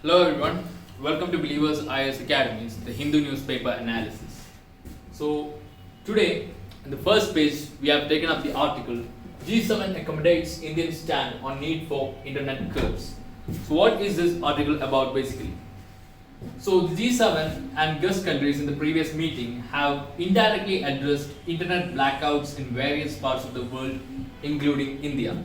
Hello everyone, welcome to Believers IAS Academy, the Hindu newspaper analysis. So today, in the first page, we have taken up the article G7 accommodates Indian stand on need for internet curbs. So what is this article about basically? So the G7 and guest countries in the previous meeting have indirectly addressed internet blackouts in various parts of the world, including India.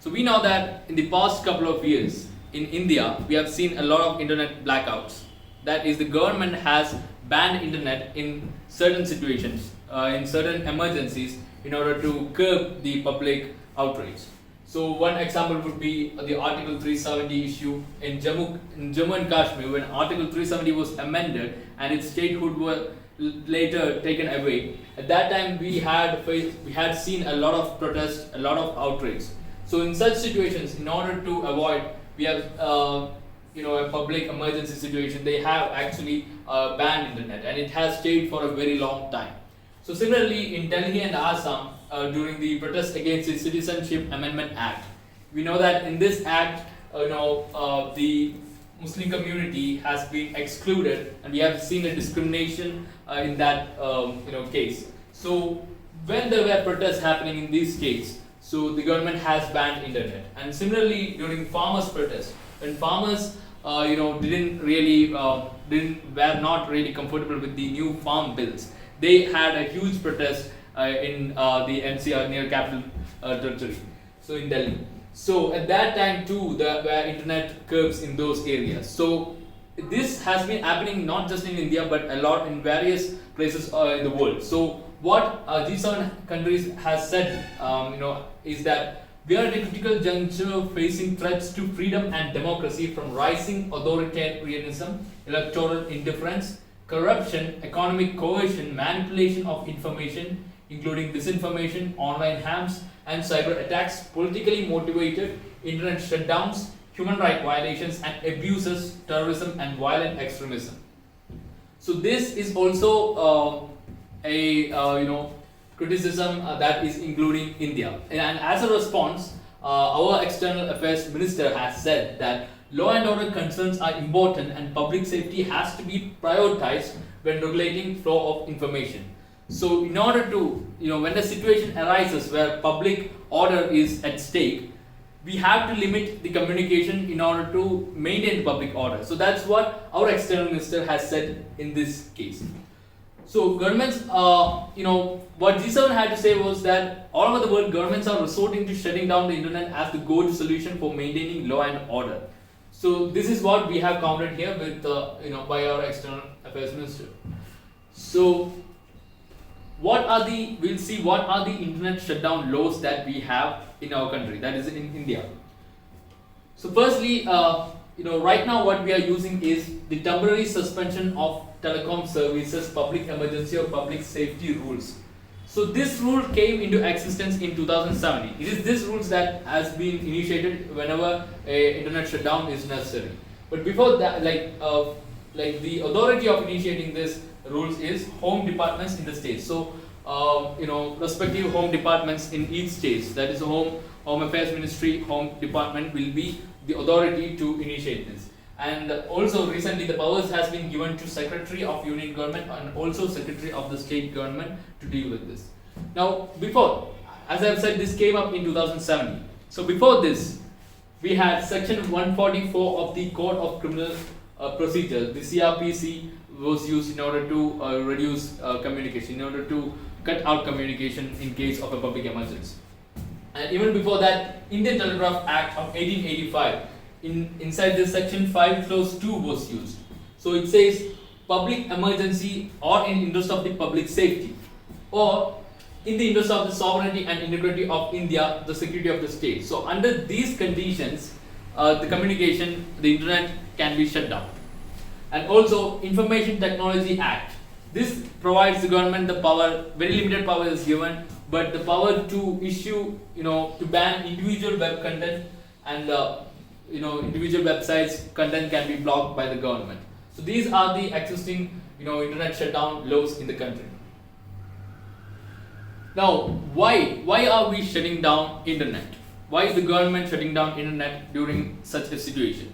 So we know that in the past couple of years, in India, we have seen a lot of internet blackouts. That is, the government has banned internet in certain situations, in certain emergencies, in order to curb the public outrage. So one example would be the Article 370 issue in Jammu and Kashmir, when Article 370 was amended and its statehood was later taken away. At that time, we had seen a lot of protests, a lot of outrage. So in such situations, in order to avoid we have a public emergency situation, they have actually banned internet, and it has stayed for a very long time. So similarly, in Delhi and Assam, during the protest against the Citizenship Amendment Act, we know that in this act, the Muslim community has been excluded, and we have seen a discrimination in that case. So when there were protests happening in these states, so the government has banned internet. And similarly, during farmers' protests, when farmers were not really comfortable with the new farm bills, they had a huge protest in the NCR, near capital territory, so in Delhi. So at that time too, there were internet curbs in those areas. So this has been happening not just in India but a lot in various places in the world. So what G7 countries has said, is that we are at a critical juncture facing threats to freedom and democracy from rising authoritarianism, electoral indifference, corruption, economic coercion, manipulation of information, including disinformation, online harms, and cyber attacks, politically motivated internet shutdowns, human rights violations and abuses, terrorism and violent extremism. So this is also criticism that is including India. And as a response, our external affairs minister has said that law and order concerns are important and public safety has to be prioritized when regulating flow of information. So in order to, when a situation arises where public order is at stake, we have to limit the communication in order to maintain public order. So that's what our external minister has said in this case. So governments, what G7 had to say was that all over the world, governments are resorting to shutting down the internet as the go-to solution for maintaining law and order. So this is what we have counted here with, by our external affairs minister. So we'll see what are the internet shutdown laws that we have in our country, that is in India. So firstly, right now what we are using is the temporary suspension of telecom services public emergency or public safety rules. So this rule came into existence in 2017. It is this rules that has been initiated whenever a internet shutdown is necessary. But before that, the authority of initiating this rules is home departments in the states. So respective home departments in each state, that is home affairs ministry, home department will be the authority to initiate this. And also recently the powers has been given to Secretary of Union Government and also Secretary of the State Government to deal with this. Now before, as I have said, this came up in 2017. So before this, we had section 144 of the Code of Criminal Procedure. The CRPC was used in order to reduce communication, in order to cut out communication in case of a public emergency. And even before that, Indian Telegraph Act of 1885, inside this section 5 clause 2 was used. So it says public emergency or in interest of the public safety or in the interest of the sovereignty and integrity of India, the security of the state. So under these conditions, the communication, the internet can be shut down. And also Information Technology Act. This provides the government the power, very limited power is given, but the power to issue, to ban individual web content and individual websites content can be blocked by the government. So these are the existing internet shutdown laws in the country. Now why are we shutting down internet? Why is the government shutting down internet during such a situation?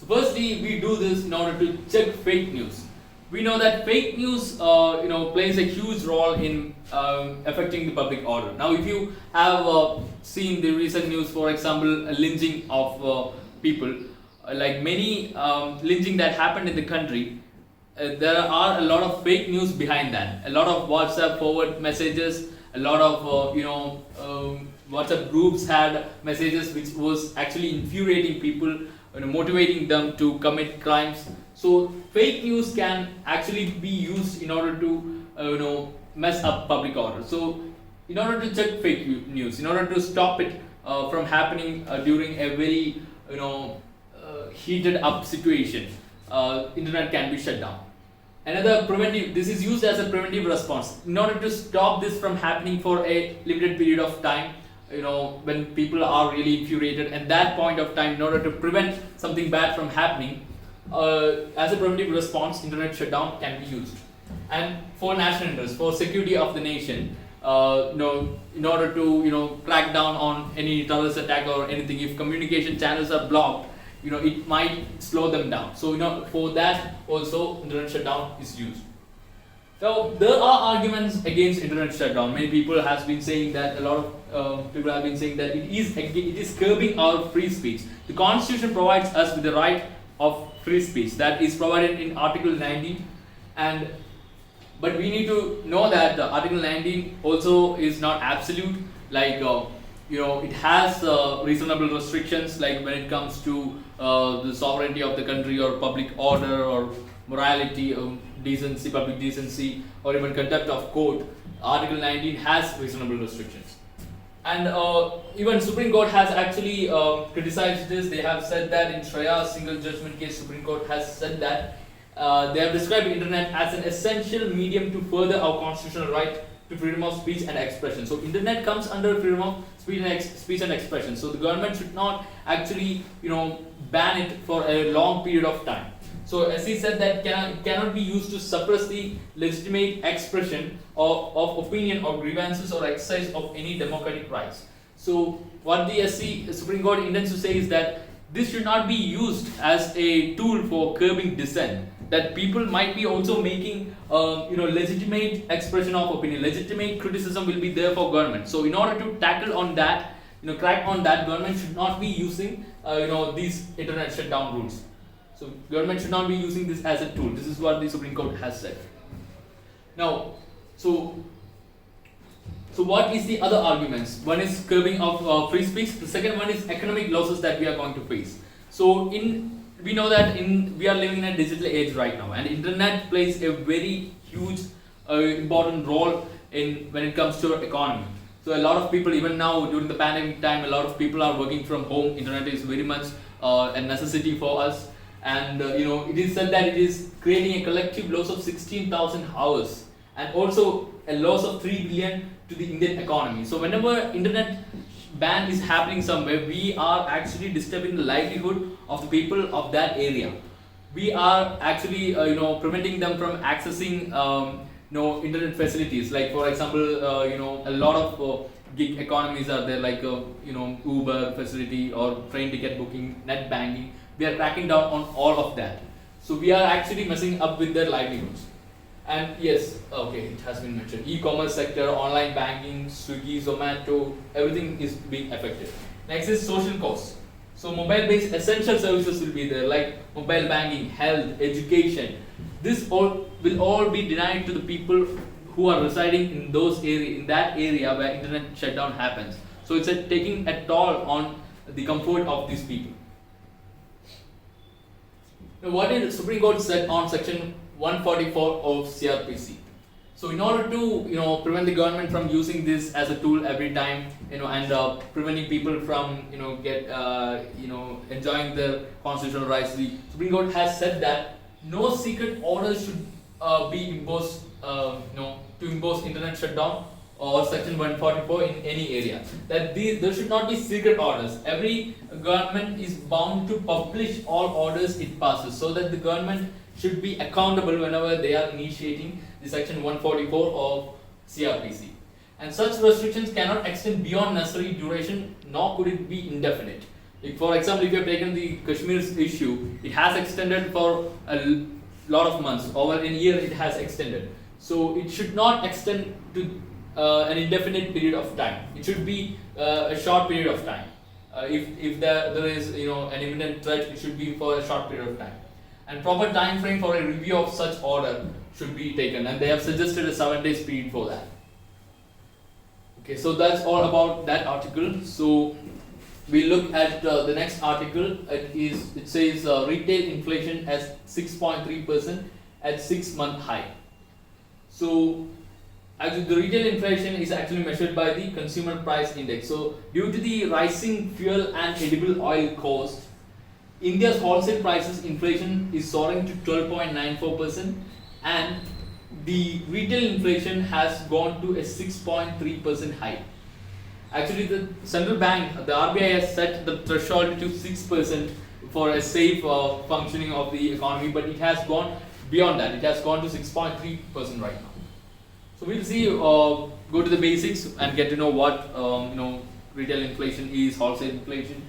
So firstly, we do this in order to check fake news. We know that fake news, plays a huge role in affecting the public order. Now, if you have seen the recent news, for example, a lynching of people, like many lynching that happened in the country, there are a lot of fake news behind that. A lot of WhatsApp forward messages, a lot of WhatsApp groups had messages which was actually infuriating people, motivating them to commit crimes. So fake news can actually be used in order to mess up public order. So in order to check fake news, in order to stop it from happening during a very heated up situation, internet can be shut down. Another preventive, this is used as a preventive response in order to stop this from happening for a limited period of time, when people are really infuriated, and that point of time, in order to prevent something bad from happening, as a preventive response, internet shutdown can be used. And for national interest, for security of the nation, in order to crack down on any terrorist attack or anything, if communication channels are blocked, it might slow them down. So for that also internet shutdown is used. So there are arguments against internet shutdown. Many people has been saying that, a lot of people have been saying that it is curbing our free speech. The Constitution provides us with the right of free speech that is provided in Article 19, but we need to know that Article 19 also is not absolute. Like it has reasonable restrictions, like when it comes to the sovereignty of the country, or public order, or morality, decency, public decency, or even contempt of court. Article 19 has reasonable restrictions. And even Supreme Court has actually criticized this. They have said that in Shreya's single judgment case, Supreme Court has said that they have described internet as an essential medium to further our constitutional right to freedom of speech and expression. So internet comes under freedom of speech and expression. So the government should not actually ban it for a long period of time. So as he said, that cannot be used to suppress the legitimate expression of opinion or grievances or exercise of any democratic rights. So what the Supreme Court intends to say is that this should not be used as a tool for curbing dissent. That people might be also making legitimate expression of opinion, legitimate criticism will be there for government. So in order to tackle on that, crack on that, government should not be using these internet shutdown rules. So government should not be using this as a tool. This is what the Supreme Court has said. Now, so what is the other arguments? One is curbing of free speech. The second one is economic losses that we are going to face. So we know that we are living in a digital age right now, and internet plays a very huge important role when it comes to economy. So a lot of people, even now during the pandemic time, a lot of people are working from home. Internet is very much a necessity for us. And it is said that it is creating a collective loss of 16,000 hours, and also a loss of 3 billion to the Indian economy. So whenever internet ban is happening somewhere, we are actually disturbing the livelihood of the people of that area. We are actually preventing them from accessing internet facilities. Like for example, a lot of gig economies are there, like Uber facility or train ticket booking, net banking. We are cracking down on all of that. So we are actually messing up with their livelihoods. And yes, okay, it has been mentioned. E-commerce sector, online banking, Swiggy, Zomato, everything is being affected. Next is social costs. So mobile-based essential services will be there, like mobile banking, health, education. This all will be denied to the people who are residing in that area where internet shutdown happens. So it's taking a toll on the comfort of these people. Now, what did Supreme Court said on section 144 of CRPC? So in order to prevent the government from using this as a tool every time, and preventing people from enjoying their constitutional rights, the Supreme Court has said that no secret orders should be imposed to impose internet shutdown or section 144 in any area. That there should not be secret orders. Every government is bound to publish all orders it passes, so that the government should be accountable whenever they are initiating the section 144 of CRPC. And such restrictions cannot extend beyond necessary duration, nor could it be indefinite. If, for example, if you have taken the Kashmir's issue, it has extended for a lot of months. Over a year, it has extended. So it should not extend to an indefinite period of time. It should be a short period of time. If there is an imminent threat, it should be for a short period of time. And proper time frame for a review of such order should be taken, and they have suggested a 7 days period for that. Okay, so that's all about that article. So we look at the next article. It says retail inflation as 6.3% at 6-month high. So actually the retail inflation is actually measured by the consumer price index. So due to the rising fuel and edible oil cost, India's wholesale prices inflation is soaring to 12.94%, and the retail inflation has gone to a 6.3% high. Actually, the central bank, the RBI, has set the threshold to 6% for a safe functioning of the economy, but it has gone beyond that. It has gone to 6.3% right now. So we'll see. Go to the basics and get to know what retail inflation is, wholesale inflation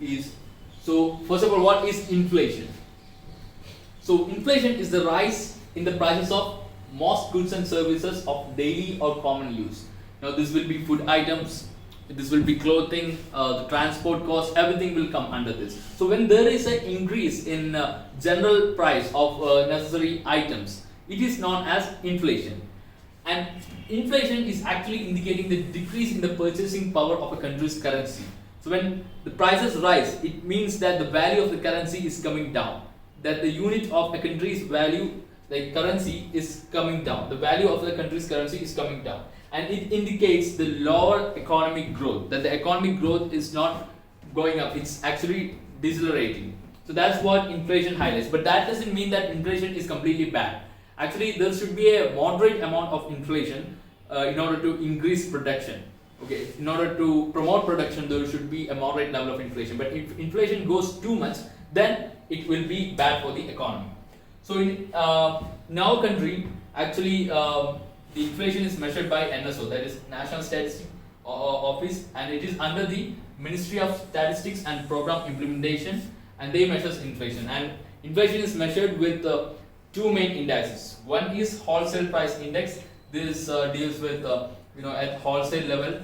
is. So first of all, what is inflation? So inflation is the rise in the prices of most goods and services of daily or common use. Now this will be food items, this will be clothing, the transport cost, everything will come under this. So when there is an increase in general price of necessary items, it is known as inflation. And inflation is actually indicating the decrease in the purchasing power of a country's currency. So when the prices rise, it means that the value of the currency is coming down, that the unit of a country's value, like currency, is coming down. The value of the country's currency is coming down, and it indicates the lower economic growth, that the economic growth is not going up, it's actually decelerating. So that's what inflation highlights. But that doesn't mean that inflation is completely bad. Actually, there should be a moderate amount of inflation in order to increase production. Okay, in order to promote production, there should be a moderate level of inflation. But if inflation goes too much, then it will be bad for the economy. So in our country, actually, the inflation is measured by NSO, that is National Statistics Office, and it is under the Ministry of Statistics and Program Implementation, and they measure inflation. And inflation is measured with two main indices. One is wholesale price index. This deals with at wholesale level.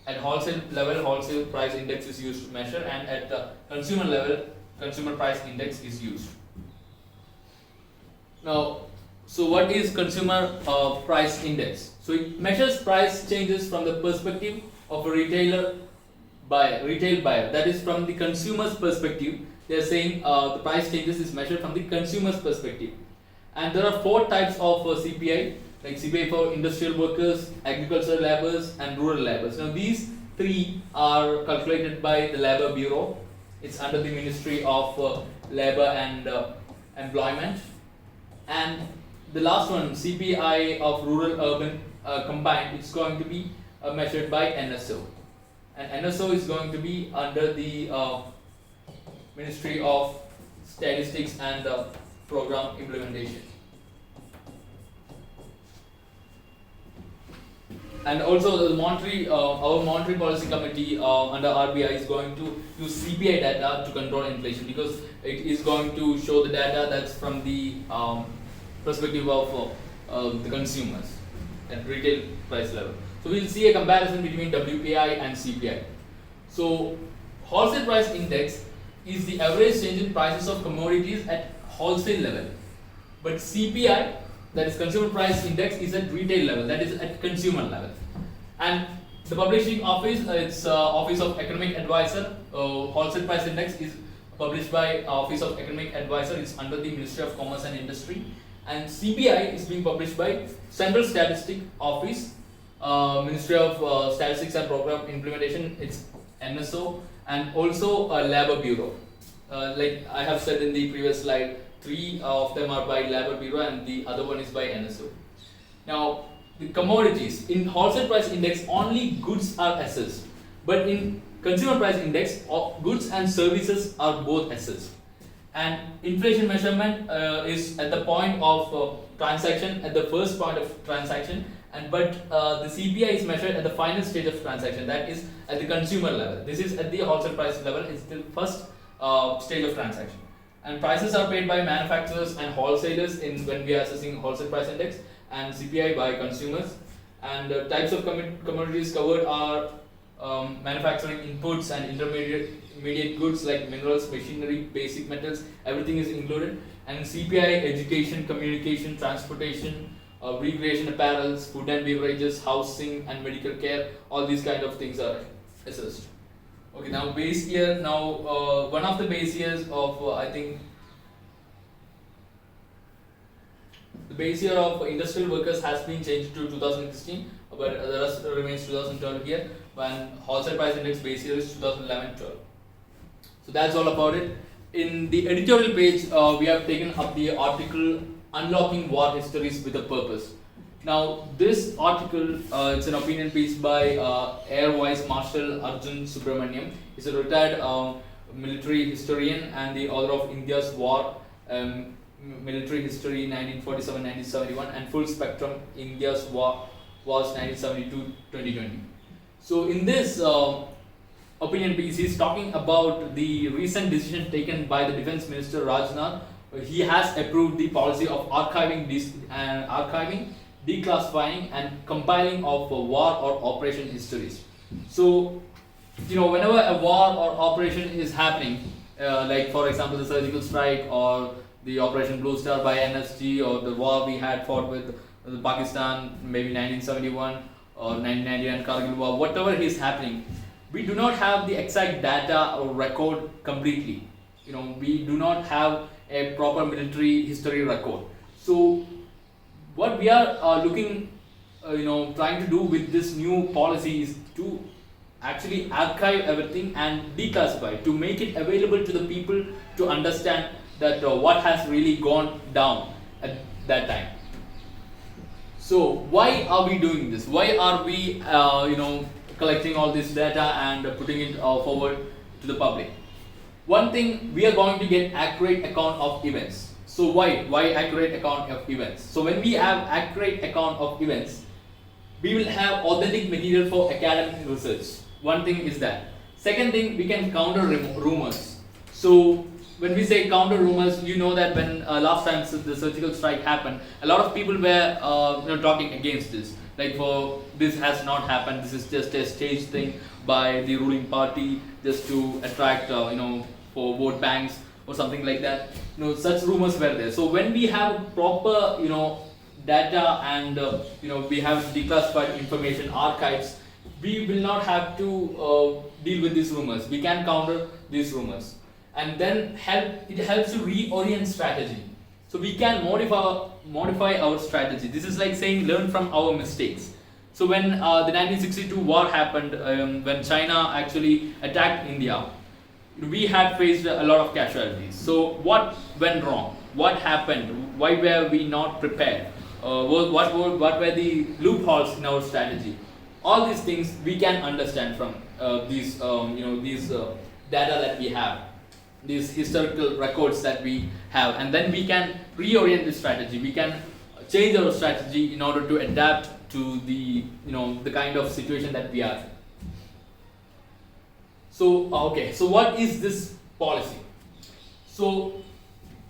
At wholesale level, wholesale price index is used to measure, and at consumer level, consumer price index is used. Now, so what is consumer price index? So it measures price changes from the perspective of a retail buyer. That is, from the consumer's perspective. They are saying the price changes is measured from the consumer's perspective. And there are 4 types of CPI, like CPI for industrial workers, agricultural laborers, and rural laborers. Now these 3 are calculated by the Labor Bureau. It's under the Ministry of Labor and Employment. And the last one, CPI of rural urban combined, it's going to be measured by NSO. And NSO is going to be under the Ministry of Statistics and Program Implementation. And also the monetary, our monetary policy committee under RBI is going to use CPI data to control inflation, because it is going to show the data that's from the perspective of the consumers at retail price level. So we'll see a comparison between WPI and CPI. So wholesale price index is the average change in prices of commodities at wholesale level, but CPI, that is consumer price index, is at retail level, that is at consumer level. And the publishing office, it's Office of Economic Advisor. Wholesale price index is published by Office of Economic Advisor. It's under the Ministry of Commerce and Industry. And CPI is being published by Central Statistics Office, Ministry of Statistics and Program Implementation. It's NSO, and also Labor Bureau. Like I have said in the previous slide, 3 of them are by Labor Bureau and the other one is by NSO. Now, the commodities, in wholesale price index, only goods are assessed, but in consumer price index, goods and services are both assessed. And inflation measurement is at the point of transaction, at the first point of transaction, but the CPI is measured at the final stage of transaction, that is at the consumer level. This is at the wholesale price level, it's the first stage of transaction. And prices are paid by manufacturers and wholesalers when we are assessing wholesale price index, and CPI by consumers. And types of commodities covered are manufacturing inputs and intermediate goods like minerals, machinery, basic metals, everything is included. And CPI, education, communication, transportation, recreation apparels, food and beverages, housing and medical care, all these kind of things are assessed. Okay, now base year, one of the base years of I think the base year of industrial workers has been changed to 2016, but the rest remains 2012 here, when wholesale price index base year is 2011-12. So that's all about it. In the editorial page, we have taken up the article Unlocking War Histories with a Purpose. Now this article, it's an opinion piece by Air Vice Marshal Arjun Subramaniam. He's a retired military historian and the author of India's War, Military History 1947-1971 and Full Spectrum India's Wars 1972-2020. So in this opinion piece, he is talking about the recent decision taken by the Defense Minister Rajnath. He has approved the policy of archiving, declassifying and compiling of war or operation histories. So, whenever a war or operation is happening, like for example the surgical strike or the Operation Blue Star by NSG, or the war we had fought with Pakistan, maybe 1971 or 1999 Kargil war, whatever is happening, we do not have the exact data or record completely. We do not have a proper military history record. So what we are trying to do with this new policy is to actually archive everything and declassify, to make it available to the people to understand that what has really gone down at that time. So why are we doing this? Why are we collecting all this data and putting it forward to the public? One thing, we are going to get accurate account of events. So why accurate account of events? So when we have accurate account of events, we will have authentic material for academic research. One thing is that. Second thing, we can counter rumors. So when we say counter rumors, that when last time the surgical strike happened, a lot of people were talking against this. Like, for this has not happened, this is just a stage thing by the ruling party just to attract for vote banks or something like that. Such rumors were there. So when we have proper data and we have declassified information, archives, we will not have to deal with these rumors. We can counter these rumors, and then it helps to reorient strategy. So we can modify our strategy. This is like saying learn from our mistakes. So when the 1962 war happened, when China actually attacked India, we had faced a lot of casualties. So what went wrong? What happened? Why were we not prepared? What were the loopholes in our strategy? All these things we can understand from these data that we have, these historical records that we have, and then we can reorient the strategy. We can change our strategy in order to adapt to the the kind of situation that we are. So so what is this policy? So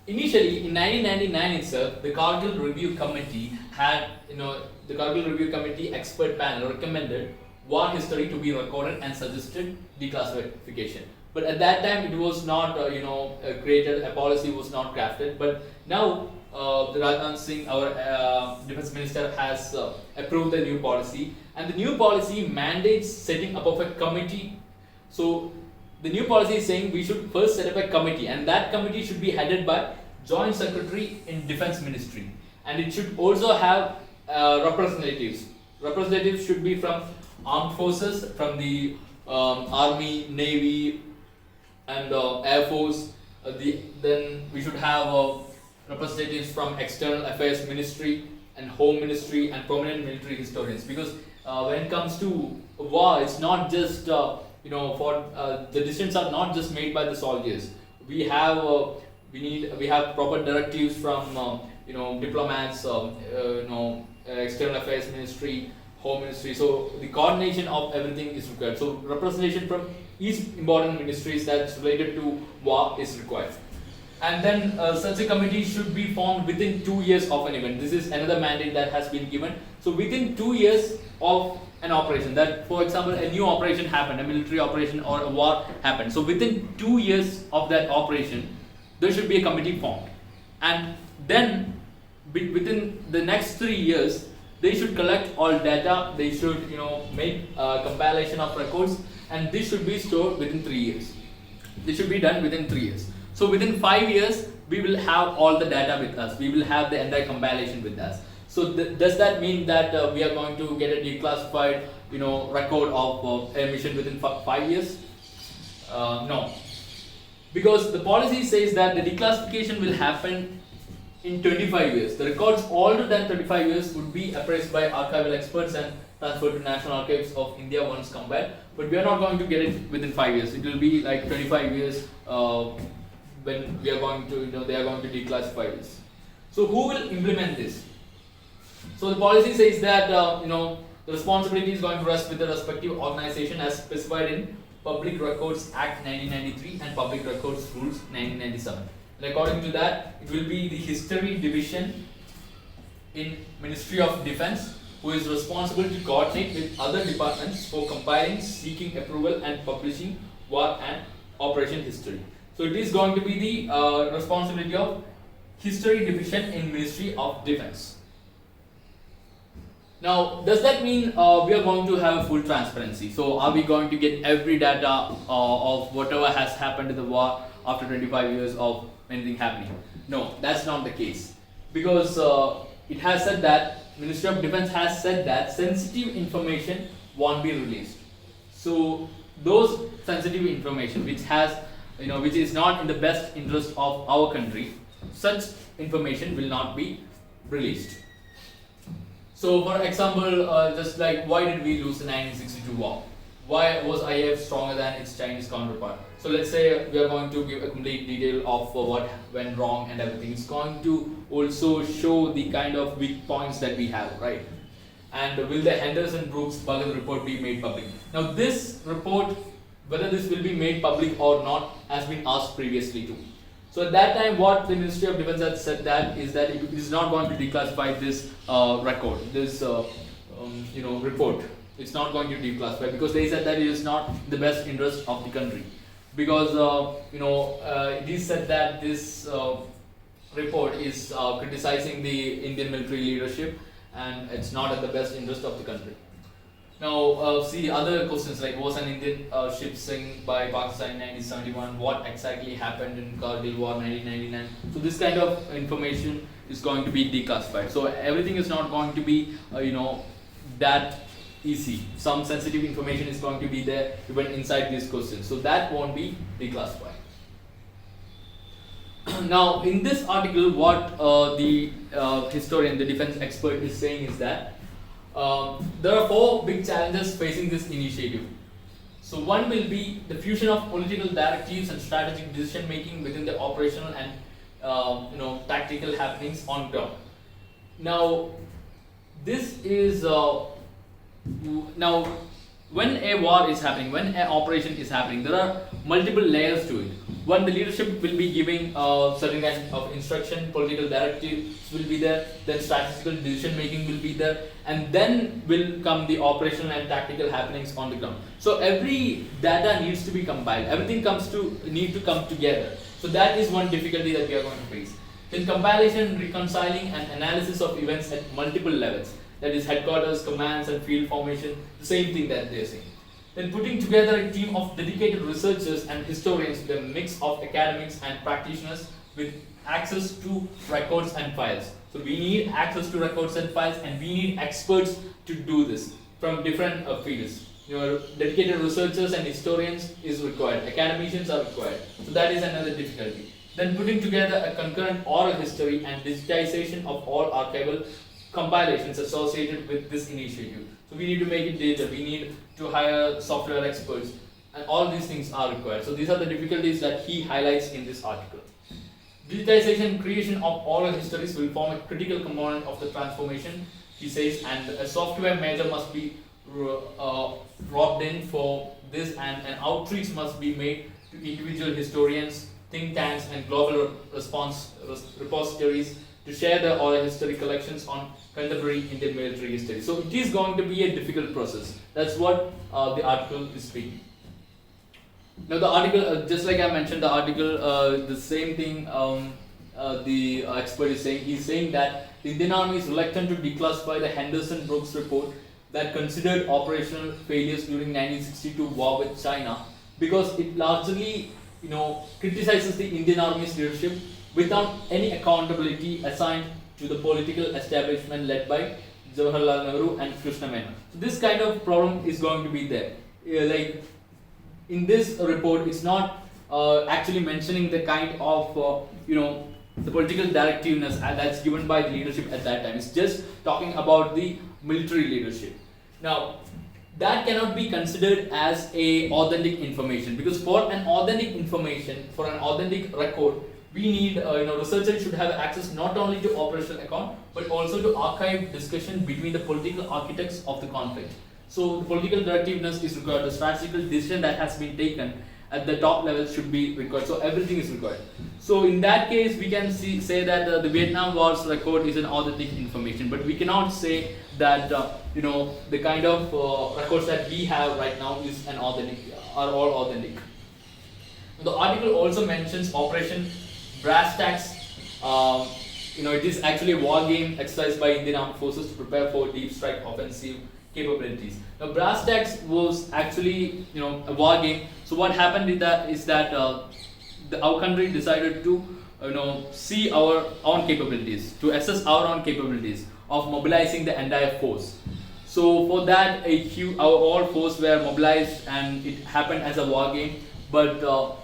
initially in 1999 itself, the Kargil Review Committee had the Kargil Review Committee expert panel recommended war history to be recorded and suggested declassification. But at that time it was not created, a policy was not crafted. But now the Rajnath Singh, our defense minister, has approved the new policy, and the new policy mandates setting up of a committee. So the new policy is saying we should first set up a committee, and that committee should be headed by Joint Secretary in Defense Ministry, and it should also have representatives. Representatives should be from armed forces, from the Army, Navy, and Air Force. Then we should have representatives from External Affairs Ministry and Home Ministry and prominent military historians. Because when it comes to war, it's not just the decisions are not just made by the soldiers. We have proper directives from diplomats, External Affairs Ministry, Home Ministry. So the coordination of everything is required. So representation from each important ministries that's related to war is required. And then such a committee should be formed within 2 years of an event. This is another mandate that has been given. So within 2 years of an operation, that for example a new operation happened, a military operation or a war happened. So within 2 years of that operation, there should be a committee formed. And then within the next 3 years, they should collect all data. They should make a compilation of records, and this should be stored within 3 years. This should be done within 3 years. So within 5 years, we will have all the data with us. We will have the entire compilation with us. So does that mean that we are going to get a declassified record of a mission within 5 years? No, because the policy says that the declassification will happen in 25 years. The records older than 25 years would be appraised by archival experts and transferred to National Archives of India once compiled. But we are not going to get it within 5 years. It will be like 25 years when we are going to, they are going to declassify this. So who will implement this? So the policy says that the responsibility is going to rest with the respective organization as specified in Public Records Act 1993 and Public Records Rules 1997. And according to that, it will be the History Division in Ministry of Defence who is responsible to coordinate with other departments for compiling, seeking approval and publishing war and operation history. So it is going to be the responsibility of History Division in Ministry of Defence. Now, does that mean we are going to have full transparency? So are we going to get every data of whatever has happened in the war after 25 years of anything happening? No, that's not the case. Because it has said that, Ministry of Defence has said that sensitive information won't be released. So those sensitive information which has, which is not in the best interest of our country, such information will not be released. So for example, just like why did we lose the 1962 war? Why was IAF stronger than its Chinese counterpart? So let's say we are going to give a complete detail of what went wrong and everything. It's going to also show the kind of weak points that we have, right? And will the Henderson-Brooks-Buggle report be made public? Now this report, whether this will be made public or not, has been asked previously too. So at that time, what the Ministry of Defence had said that is that it is not going to declassify this record, this report. It's not going to declassify because they said that it is not the best interest of the country. Because it is said that this report is criticizing the Indian military leadership, and it's not at the best interest of the country. Now, see other questions like was an Indian ship sunk by Pakistan in 1971? What exactly happened in Kargil War 1999? So this kind of information is going to be declassified. So everything is not going to be that easy. Some sensitive information is going to be there even inside these questions. So that won't be declassified. Now, in this article, what the historian, the defense expert is saying is that there are 4 big challenges facing this initiative. So one will be the fusion of political directives and strategic decision making within the operational and tactical happenings on ground. Now this is now when a war is happening, when an operation is happening, there are multiple layers to it. One, the leadership will be giving certain kind of instruction, political directives will be there, then statistical decision making will be there, and then will come the operational and tactical happenings on the ground. So every data needs to be compiled, everything need to come together. So that is one difficulty that we are going to face. Then compilation, reconciling and analysis of events at multiple levels, that is headquarters, commands and field formation, the same thing that they are saying. Then putting together a team of dedicated researchers and historians with a mix of academics and practitioners with access to records and files. So we need access to records and files, and we need experts to do this from different fields. Dedicated researchers and historians is required, academicians are required. So that is another difficulty. Then putting together a concurrent oral history and digitization of all archival compilations associated with this initiative. So we need to make it data, we need to hire software experts, and all these things are required. So these are the difficulties that he highlights in this article. Digitization and creation of oral histories will form a critical component of the transformation he says, and a software major must be dropped in for this, and an outreach must be made to individual historians, think tanks, and global repositories to share the oral history collections on contemporary Indian military history. So it is going to be a difficult process. That's what the article is speaking. Now the article, just like I mentioned, the article, the same thing the expert is saying. He's saying that the Indian Army is reluctant to declassify the Henderson-Brooks report that considered operational failures during 1962 war with China, because it largely, criticizes the Indian Army's leadership without any accountability assigned to the political establishment led by Jawaharlal Nehru and Krishna Menon. So this kind of problem is going to be there. Like in this report, it's not actually mentioning the kind of the political directiveness that's given by the leadership at that time. It's just talking about the military leadership. Now, that cannot be considered as a authentic information, because for an authentic information, for an authentic record, we need researchers should have access not only to operational account but also to archive discussion between the political architects of the conflict. So the political directiveness is required. The strategical decision that has been taken at the top level should be required. So everything is required. So in that case, we can say that the Vietnam War's record is an authentic information, but we cannot say that the kind of records that we have right now is are all authentic. The article also mentions Operation Brass Tacks. It is actually a war game exercised by Indian Armed Forces to prepare for deep strike offensive capabilities. Now, Brass Tacks was actually a war game. So what happened is that our country decided to see our own capabilities, to assess our own capabilities of mobilizing the entire force. So for that, our all force were mobilized, and it happened as a war game. But our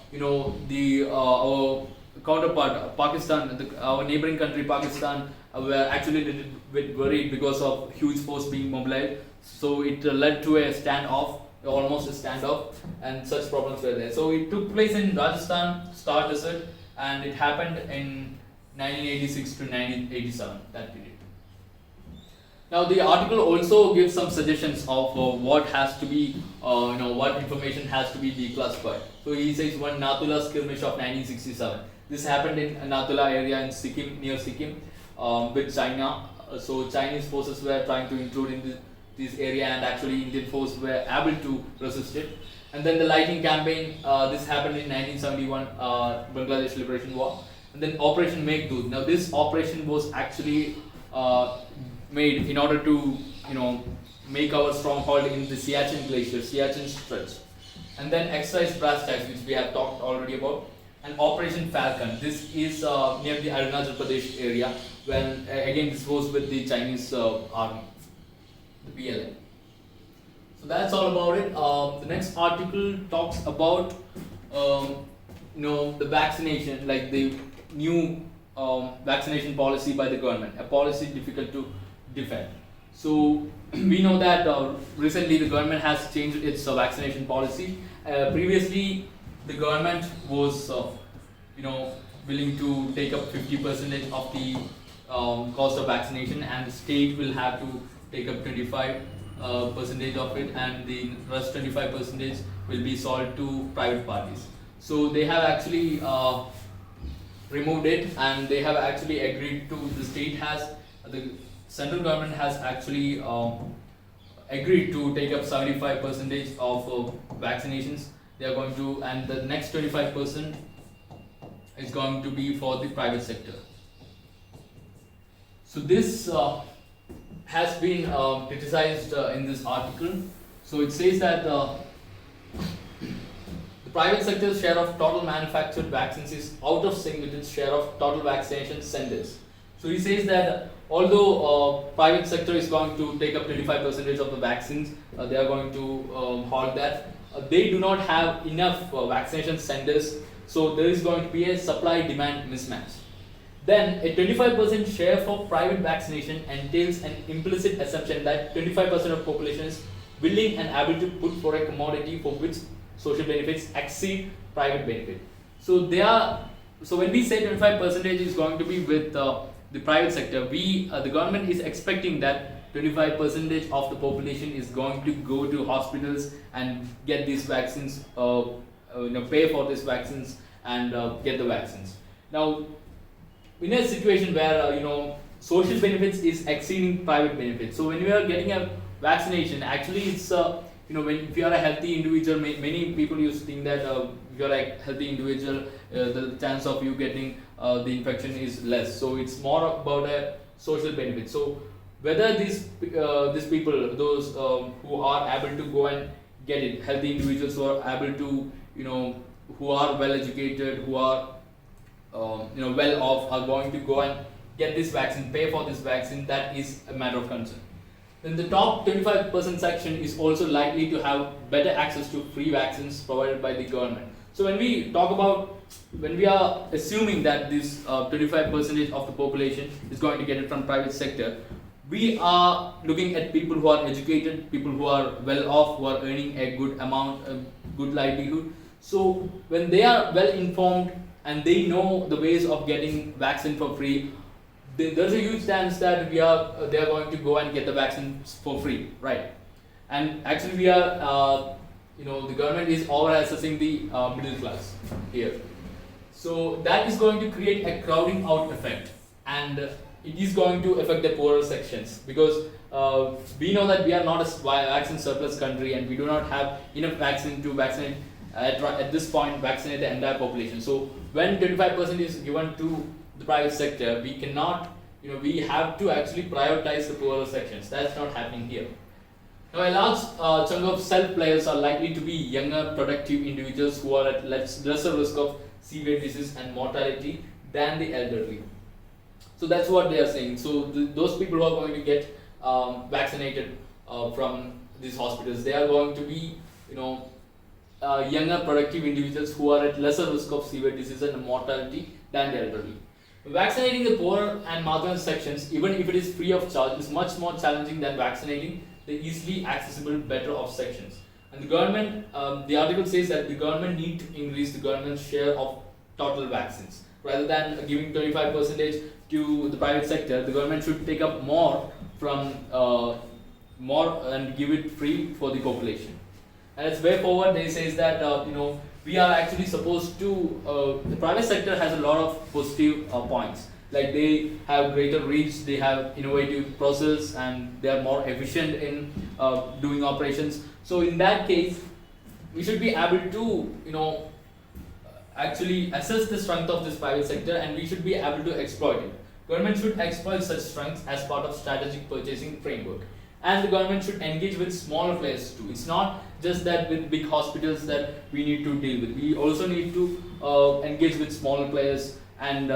counterpart Pakistan, our neighboring country Pakistan, were actually a little bit worried because of huge force being mobilized. So it led to a standoff, almost a standoff, and such problems were there. So it took place in Rajasthan, Star Desert, and it happened in 1986 to 1987, that period. Now the article also gives some suggestions of what has to be, what information has to be declassified. So he says one Nathula skirmish of 1967. This happened in Nathula area in Sikkim, near Sikkim, with China. So Chinese forces were trying to intrude in this area, and actually Indian forces were able to resist it. And then the Lightning Campaign, this happened in 1971, Bangladesh Liberation War. And then Operation Meghdoot. Now this operation was actually made in order to make our stronghold in the Siachen Glacier, Siachen Stretch. And then Exercise Brass Tacks, which we have talked already about, and Operation Falcon. This is near the Arunachal Pradesh area, when again this was with the Chinese army, the PLA. So that's all about it. The next article talks about the vaccination, like the new vaccination policy by the government, a policy difficult to defend. So we know that recently the government has changed its vaccination policy. Previously, the government was willing to take up 50% of the cost of vaccination, and the state will have to take up 25% of it, and the rest 25% will be sold to private parties. So they have actually removed it, and they have actually agreed to, the central government has actually agreed to take up 75% of vaccinations. They are going to, and the next 25% is going to be for the private sector. So this has been criticized in this article. So it says that the private sector's share of total manufactured vaccines is out of sync with its share of total vaccination centers. So he says that although private sector is going to take up 25% of the vaccines, they are going to halt that. They do not have enough vaccination centers, so there is going to be a supply-demand mismatch. Then a 25% share for private vaccination entails an implicit assumption that 25% of population is willing and able to put for a commodity for which social benefits exceed private benefit. So when we say 25% is going to be with the the private sector, the government is expecting that 25% of the population is going to go to hospitals and get these vaccines, pay for these vaccines and get the vaccines. Now, in a situation where social benefits is exceeding private benefits, so when you are getting a vaccination, actually it's if you are a healthy individual, many people used to think that if you are a healthy individual, the chance of you getting the infection is less. So it's more about a social benefit. So whether these people, those who are able to go and get it, healthy individuals who are able to, who are well educated, who are well off, are going to go and get this vaccine, pay for this vaccine, that is a matter of concern. Then the top 25% section is also likely to have better access to free vaccines provided by the government. So when we talk about, when we are assuming that this 25% of the population is going to get it from private sector, we are looking at people who are educated, people who are well off, who are earning a good amount, a good livelihood. So when they are well informed and they know the ways of getting vaccine for free, there's a huge chance that they are going to go and get the vaccines for free, right? And actually we are, the government is over assessing the middle class here. So that is going to create a crowding out effect, and it is going to affect the poorer sections, because we know that we are not a vaccine surplus country and we do not have enough vaccine to vaccinate at this point, vaccinate the entire population. So when 25% is given to the private sector, we cannot, we have to actually prioritize the poorer sections. That's not happening here. Now, a large chunk of self players are likely to be younger, productive individuals who are at lesser risk of severe disease and mortality than the elderly. So that's what they are saying. So those people who are going to get vaccinated from these hospitals, they are going to be, younger, productive individuals who are at lesser risk of severe disease and mortality than the elderly. Vaccinating the poor and marginalized sections, even if it is free of charge, is much more challenging than vaccinating the easily accessible better off sections. And the government, the article says that the government need to increase the government's share of total vaccines. Rather than giving 25% to the private sector, the government should take up more from more and give it free for the population. And its way forward, they says that we are actually supposed to, the private sector has a lot of positive points. Like they have greater reach, they have innovative process, and they are more efficient in doing operations. So in that case, we should be able to actually assess the strength of this private sector, and we should be able to exploit it. Government should exploit such strengths as part of strategic purchasing framework. And the government should engage with smaller players too. It's not just that with big hospitals that we need to deal with. We also need to engage with smaller players and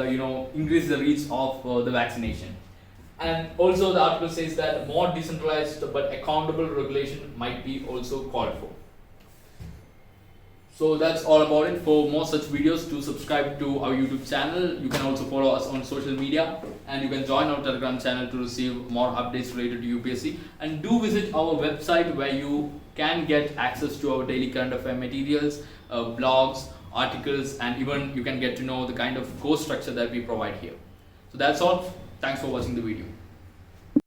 increase the reach of the vaccination. And also the article says that more decentralized but accountable regulation might be also called for. So that's all about it. For more such videos, do subscribe to our YouTube channel. You can also follow us on social media, and you can join our Telegram channel to receive more updates related to UPSC. And do visit our website where you can get access to our daily current affair materials, blogs, articles, and even you can get to know the kind of course structure that we provide here. So that's all. Thanks for watching the video.